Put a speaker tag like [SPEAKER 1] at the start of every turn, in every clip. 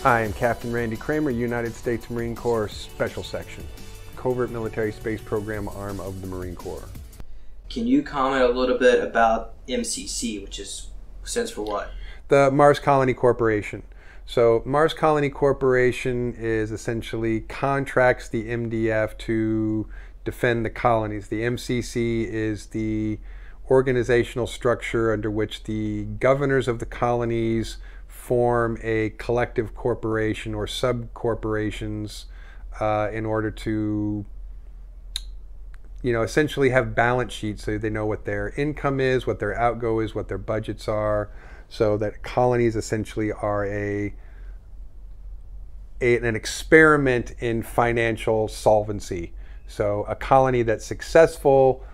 [SPEAKER 1] I am Captain Randy Kramer, United States Marine Corps Special Section, Covert Military Space Program arm of the Marine Corps.
[SPEAKER 2] Can you comment a little bit about MCC, which stands for what?
[SPEAKER 1] The Mars Colony Corporation. So Mars Colony Corporation is essentially contracts the MDF to defend the colonies. The MCC is the organizational structure under which the governors of the colonies form a collective corporation or sub-corporations in order to, essentially have balance sheets so they know what their income is, what their outgo is, what their budgets are, so that colonies essentially are an experiment in financial solvency. So a colony that's successful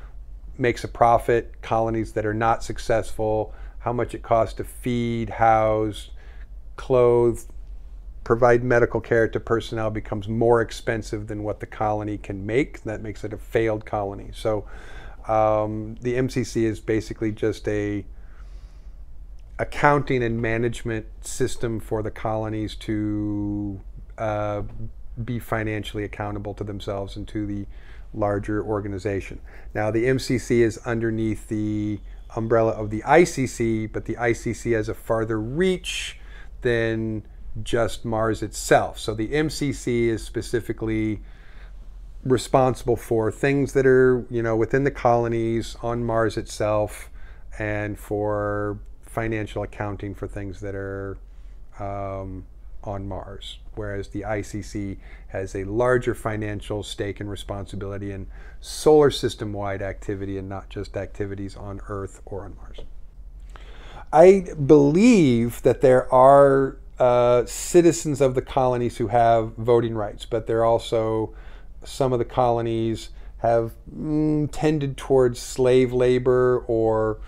[SPEAKER 1] makes a profit. Colonies that are not successful, how much it costs to feed, house, clothe, provide medical care to personnel becomes more expensive than what the colony can make. That makes it a failed colony. So the MCC is basically just a accounting and management system for the colonies to be financially accountable to themselves and to the larger organization. Now the MCC is underneath the umbrella of the ICC, but the ICC has a farther reach than just Mars itself. So the MCC is specifically responsible for things that are, within the colonies, on Mars itself, and for financial accounting for things that are on Mars, whereas the ICC has a larger financial stake and responsibility in solar system-wide activity and not just activities on Earth or on Mars. I believe that there are citizens of the colonies who have voting rights, but there are also some of the colonies have tended towards slave labor or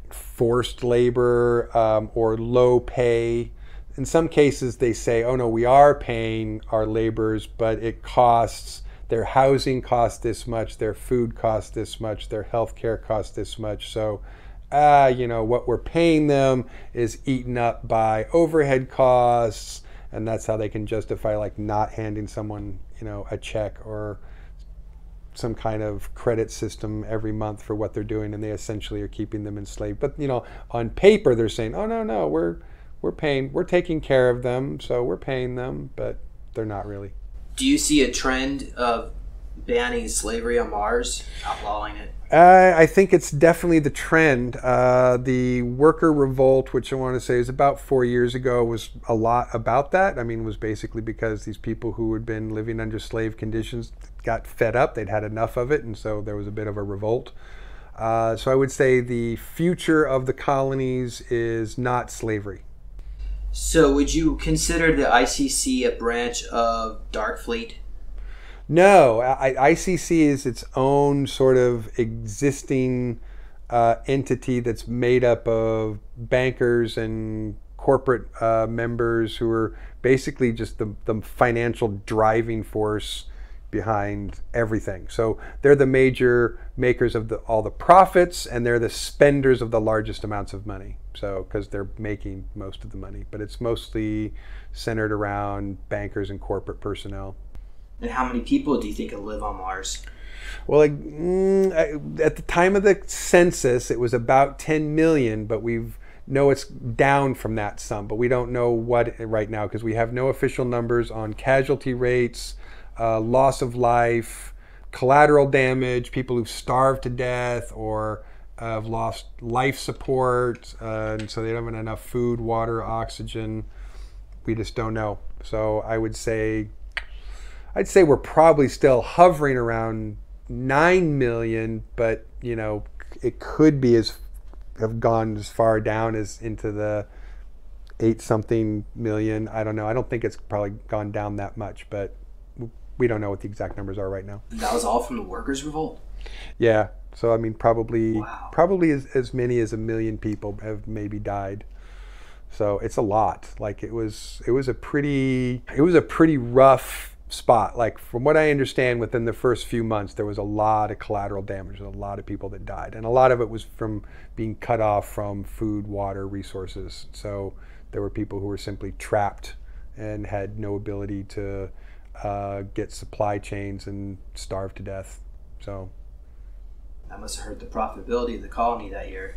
[SPEAKER 1] forced labor or low pay. In some cases they say, oh no, we are paying our laborers, but it costs, their housing costs this much, their food costs this much, their health care costs this much. So, what we're paying them is eaten up by overhead costs, and that's how they can justify like not handing someone, a check or some kind of credit system every month for what they're doing, and they essentially are keeping them enslaved. But on paper they're saying, oh no, we're taking care of them, so we're paying them, but they're not really.
[SPEAKER 2] Do you see a trend of banning slavery on Mars, outlawing it?
[SPEAKER 1] I think it's definitely the trend. The worker revolt, which I want to say is about 4 years ago, was a lot about that. I mean, it was basically because these people who had been living under slave conditions got fed up. They'd had enough of it, and so there was a bit of a revolt. So I would say the future of the colonies is not slavery.
[SPEAKER 2] So would you consider the ICC a branch of Dark Fleet?
[SPEAKER 1] No, ICC is its own sort of existing entity that's made up of bankers and corporate members who are basically just the financial driving force behind everything. So they're the major makers of all the profits, and they're the spenders of the largest amounts of money. So because they're making most of the money, but it's mostly centered around bankers and corporate personnel.
[SPEAKER 2] And how many people do you think will live on Mars?
[SPEAKER 1] Well, at the time of the census, it was about 10 million, but know it's down from that sum. But we don't know what right now because we have no official numbers on casualty rates, loss of life, collateral damage, people who've starved to death or have lost life support, and so they don't have enough food, water, oxygen. We just don't know. So I'd say we're probably still hovering around 9 million, but it could be have gone as far down as into the 8-something million. I don't know. I don't think it's probably gone down that much, but we don't know what the exact numbers are right now.
[SPEAKER 2] And that was all from the workers' revolt?
[SPEAKER 1] Yeah. So I mean, probably
[SPEAKER 2] as
[SPEAKER 1] many as 1 million people have maybe died. So it's a lot. Like it was a pretty rough spot. Like from what I understand, within the first few months, there was a lot of collateral damage, a lot of people that died. And a lot of it was from being cut off from food, water, resources. So There were people who were simply trapped and had no ability to get supply chains and starved to death. So
[SPEAKER 2] That must have hurt the profitability of the colony that year.